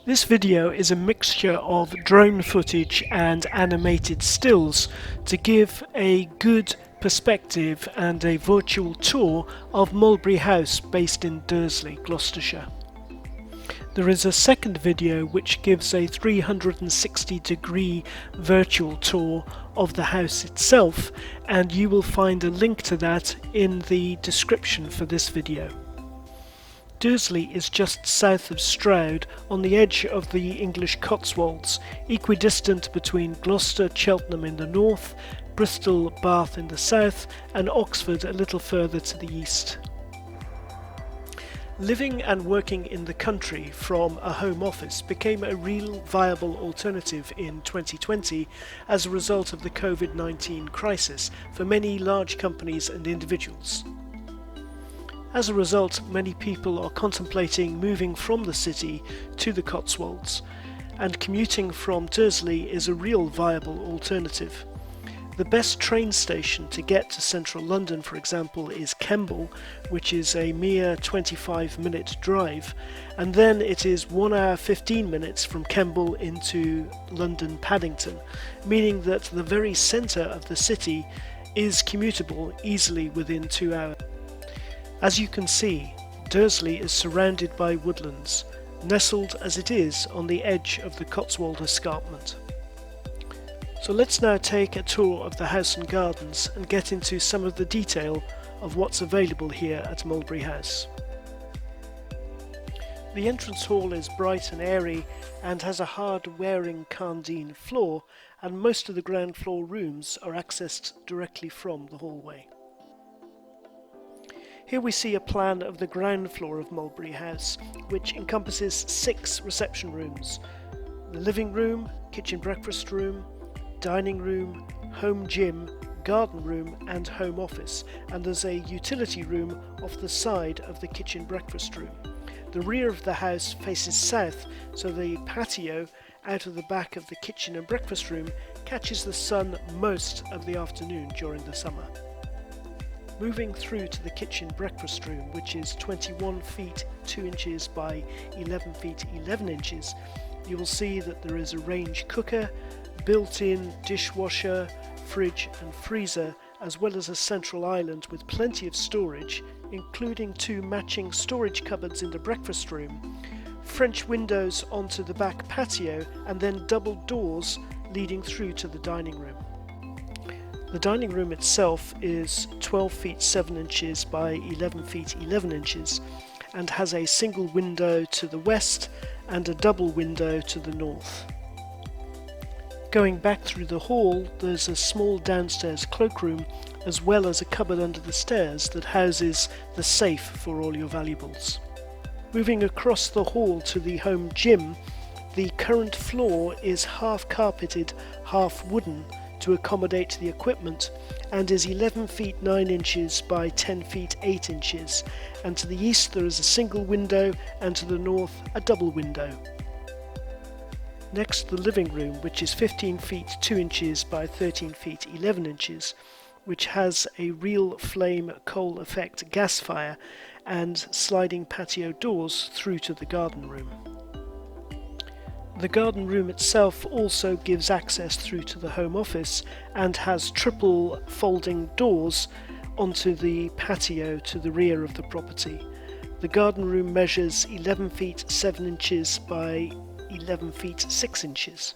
This video is a mixture of drone footage and animated stills to give a good perspective and a virtual tour of Mulberry House based in Dursley, Gloucestershire. There is a second video which gives a 360-degree virtual tour of the house itself, and you will find a link to that in the description for this video. Dursley is just south of Stroud, on the edge of the English Cotswolds, equidistant between Gloucester, Cheltenham in the north, Bristol, Bath in the south, and Oxford a little further to the east. Living and working in the country from a home office became a real viable alternative in 2020 as a result of the COVID-19 crisis for many large companies and individuals. As a result, many people are contemplating moving from the city to the Cotswolds, and commuting from Dursley is a real viable alternative. The best train station to get to central London, for example, is Kemble, which is a mere 25-minute drive, and then it is 1 hour 15 minutes from Kemble into London Paddington, meaning that the very centre of the city is commutable easily within 2 hours. As you can see, Dursley is surrounded by woodlands, nestled as it is on the edge of the Cotswold escarpment. So let's now take a tour of the house and gardens and get into some of the detail of what's available here at Mulberry House. The entrance hall is bright and airy and has a hard-wearing Carndine floor, and most of the ground floor rooms are accessed directly from the hallway. Here we see a plan of the ground floor of Mulberry House, which encompasses 6 reception rooms: the living room, kitchen breakfast room, dining room, home gym, garden room and home office, and there's a utility room off the side of the kitchen breakfast room. The rear of the house faces south, so the patio out of the back of the kitchen and breakfast room catches the sun most of the afternoon during the summer. Moving through to the kitchen breakfast room, which is 21 feet 2 inches by 11 feet 11 inches, you will see that there is a range cooker, built-in dishwasher, fridge and freezer, as well as a central island with plenty of storage, including 2 matching storage cupboards in the breakfast room, French windows onto the back patio, and then double doors leading through to the dining room. The dining room itself is 12 feet 7 inches by 11 feet 11 inches and has a single window to the west and a double window to the north. Going back through the hall, there's a small downstairs cloakroom as well as a cupboard under the stairs that houses the safe for all your valuables. Moving across the hall to the home gym, the current floor is half carpeted, half wooden to accommodate the equipment, and is 11 feet 9 inches by 10 feet 8 inches, and to the east there is a single window and to the north a double window. Next, the living room, which is 15 feet 2 inches by 13 feet 11 inches, which has a real flame coal effect gas fire and sliding patio doors through to the garden room. The garden room itself also gives access through to the home office and has triple folding doors onto the patio to the rear of the property. The garden room measures 11 feet 7 inches by 11 feet 6 inches.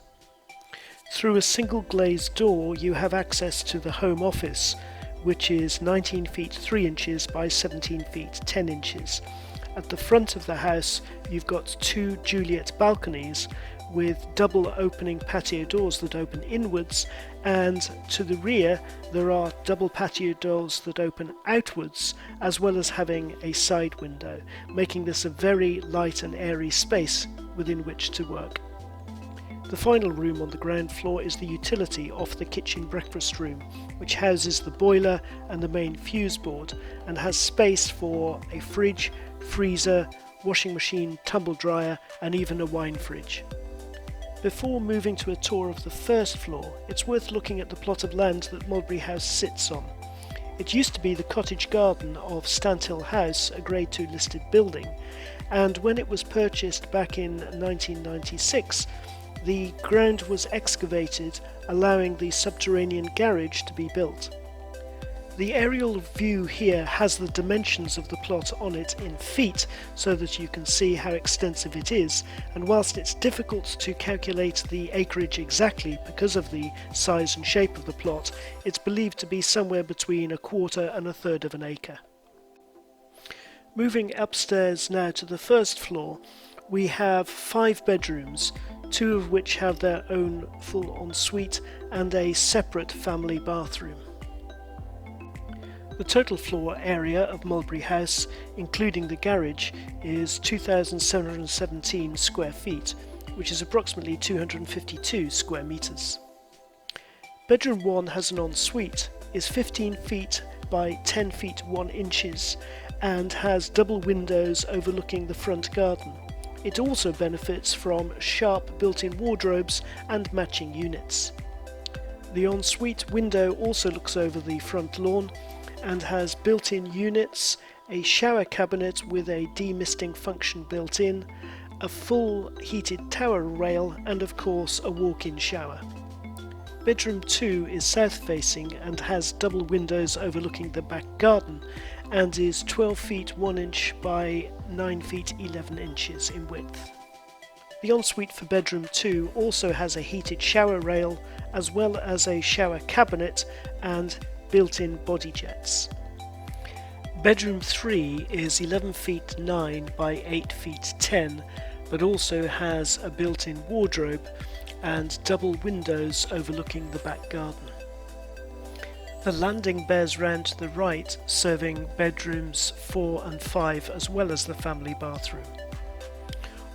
Through a single glazed door you have access to the home office, which is 19 feet 3 inches by 17 feet 10 inches. At the front of the house you've got 2 Juliet balconies with double opening patio doors that open inwards, and to the rear there are double patio doors that open outwards, as well as having a side window, making this a very light and airy space within which to work. The final room on the ground floor is the utility off the kitchen breakfast room, which houses the boiler and the main fuse board and has space for a fridge, freezer, washing machine, tumble dryer and even a wine fridge. Before moving to a tour of the first floor, it's worth looking at the plot of land that Mulberry House sits on. It used to be the cottage garden of Stanthill House, a Grade 2 listed building, and when it was purchased back in 1996, the ground was excavated, allowing the subterranean garage to be built. The aerial view here has the dimensions of the plot on it in feet so that you can see how extensive it is, and whilst it's difficult to calculate the acreage exactly because of the size and shape of the plot, it's believed to be somewhere between 1/4 and 1/3 of an acre. Moving upstairs now to the first floor, we have 5 bedrooms, 2 of which have their own full ensuite and a separate family bathroom. The total floor area of Mulberry House, including the garage, is 2,717 square feet, which is approximately 252 square metres. Bedroom 1 has an ensuite, is 15 feet by 10 feet 1 inches, and has double windows overlooking the front garden. It also benefits from sharp built-in wardrobes and matching units. The ensuite window also looks over the front lawn and has built-in units, a shower cabinet with a demisting function built in, a full heated tower rail, and of course a walk-in shower. Bedroom 2 is south facing and has double windows overlooking the back garden and is 12 feet 1 inch by 9 feet 11 inches in width. The ensuite for bedroom 2 also has a heated shower rail as well as a shower cabinet and built-in body jets. Bedroom 3 is 11 feet 9 by 8 feet 10, but also has a built-in wardrobe and double windows overlooking the back garden. The landing bears round to the right, serving bedrooms 4 and 5 as well as the family bathroom.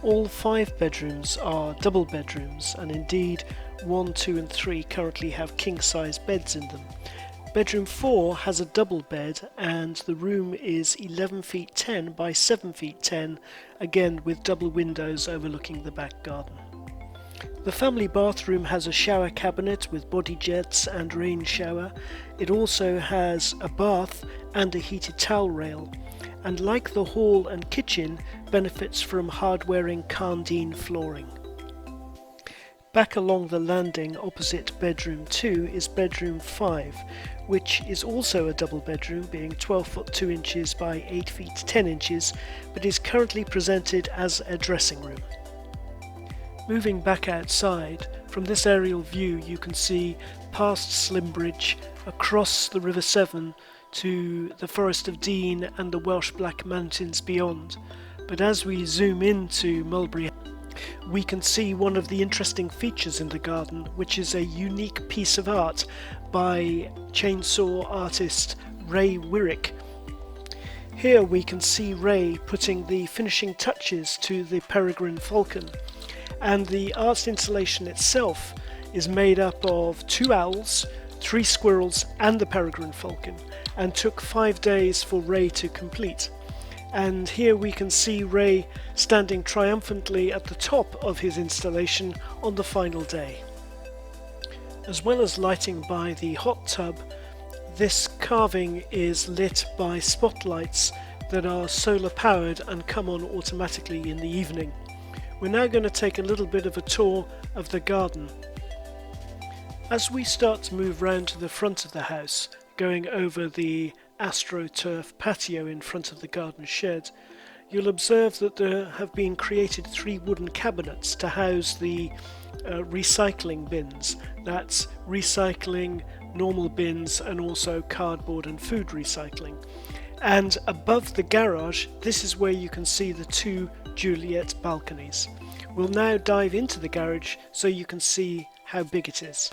All 5 bedrooms are double bedrooms, and indeed 1, 2 and 3 currently have king-size beds in them. Bedroom 4 has a double bed and the room is 11 feet 10 by 7 feet 10, again with double windows overlooking the back garden. The family bathroom has a shower cabinet with body jets and rain shower. It also has a bath and a heated towel rail, and like the hall and kitchen, benefits from hard-wearing Carndine flooring. Back along the landing opposite bedroom 2 is bedroom 5, which is also a double bedroom, being 12 foot 2 inches by 8 feet 10 inches, but is currently presented as a dressing room. Moving back outside, from this aerial view you can see past Slimbridge, across the River Severn to the Forest of Dean and the Welsh Black Mountains beyond. But as we zoom into Mulberry, we can see one of the interesting features in the garden, which is a unique piece of art by chainsaw artist Ray Wirrick. Here we can see Ray putting the finishing touches to the peregrine falcon, and the art installation itself is made up of 2 owls, 3 squirrels and the peregrine falcon, and took 5 days for Ray to complete. And here we can see Ray standing triumphantly at the top of his installation on the final day. As well as lighting by the hot tub, this carving is lit by spotlights that are solar powered and come on automatically in the evening. We're now going to take a little bit of a tour of the garden. As we start to move round to the front of the house, going over the AstroTurf patio in front of the garden shed, you'll observe that there have been created 3 wooden cabinets to house the recycling bins. That's recycling, normal bins, and also cardboard and food recycling. And above the garage, this is where you can see the 2 Juliet balconies. We'll now dive into the garage so you can see how big it is.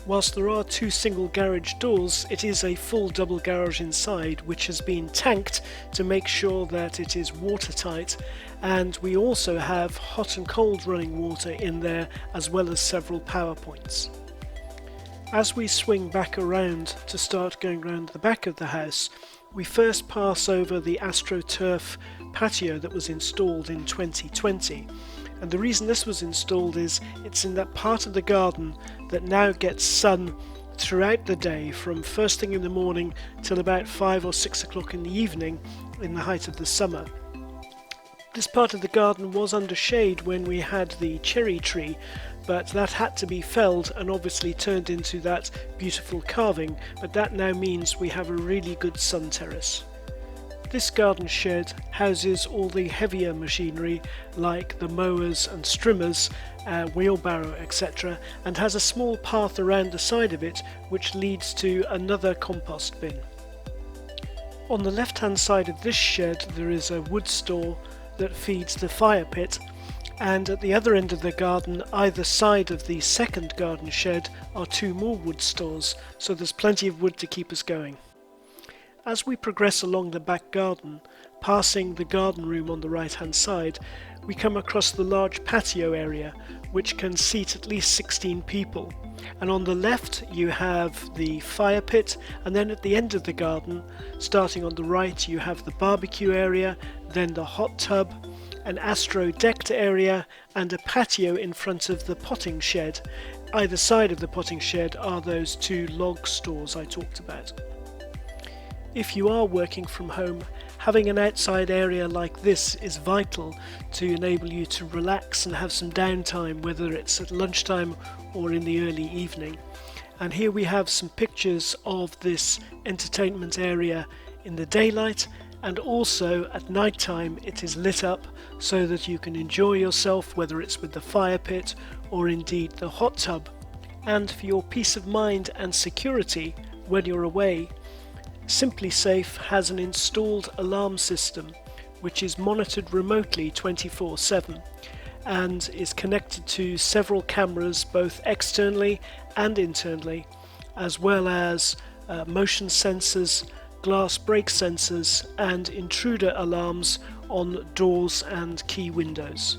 Whilst there are 2 single garage doors, it is a full double garage inside, which has been tanked to make sure that it is watertight, and we also have hot and cold running water in there, as well as several power points. As we swing back around to start going around the back of the house, we first pass over the AstroTurf patio that was installed in 2020. And the reason this was installed is it's in that part of the garden that now gets sun throughout the day, from first thing in the morning till about 5 or 6 o'clock in the evening in the height of the summer. This part of the garden was under shade when we had the cherry tree, but that had to be felled and obviously turned into that beautiful carving, but that now means we have a really good sun terrace. This garden shed houses all the heavier machinery like the mowers and strimmers, wheelbarrow, etc., and has a small path around the side of it which leads to another compost bin. On the left hand side of this shed there is a wood store that feeds the fire pit, and at the other end of the garden, either side of the second garden shed, are 2 more wood stores, so there's plenty of wood to keep us going. As we progress along the back garden, passing the garden room on the right hand side, we come across the large patio area which can seat at least 16 people, and on the left you have the fire pit, and then at the end of the garden, starting on the right, you have the barbecue area, then the hot tub, an astro decked area, and a patio in front of the potting shed. Either side of the potting shed are those 2 log stores I talked about. If you are working from home, having an outside area like this is vital to enable you to relax and have some downtime, whether it's at lunchtime or in the early evening. And here we have some pictures of this entertainment area in the daylight, and also at night time it is lit up so that you can enjoy yourself, whether it's with the fire pit or indeed the hot tub. And for your peace of mind and security when you're away, SimpliSafe has an installed alarm system which is monitored remotely 24/7 and is connected to several cameras both externally and internally, as well as motion sensors, glass break sensors and intruder alarms on doors and key windows.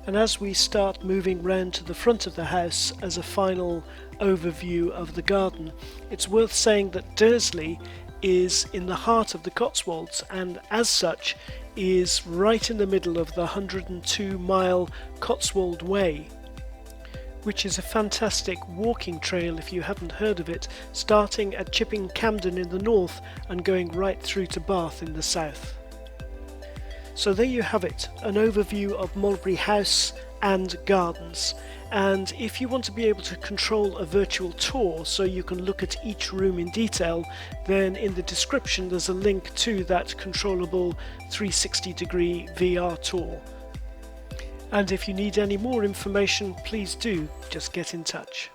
And as we start moving round to the front of the house as a final overview of the garden, it's worth saying that Dursley is in the heart of the Cotswolds and as such is right in the middle of the 102-mile Cotswold Way, which is a fantastic walking trail if you haven't heard of it, starting at Chipping Campden in the north and going right through to Bath in the south. So there you have it, an overview of Mulberry House and gardens. And if you want to be able to control a virtual tour so you can look at each room in detail, then in the description there's a link to that controllable 360-degree VR tour. And if you need any more information, please do just get in touch.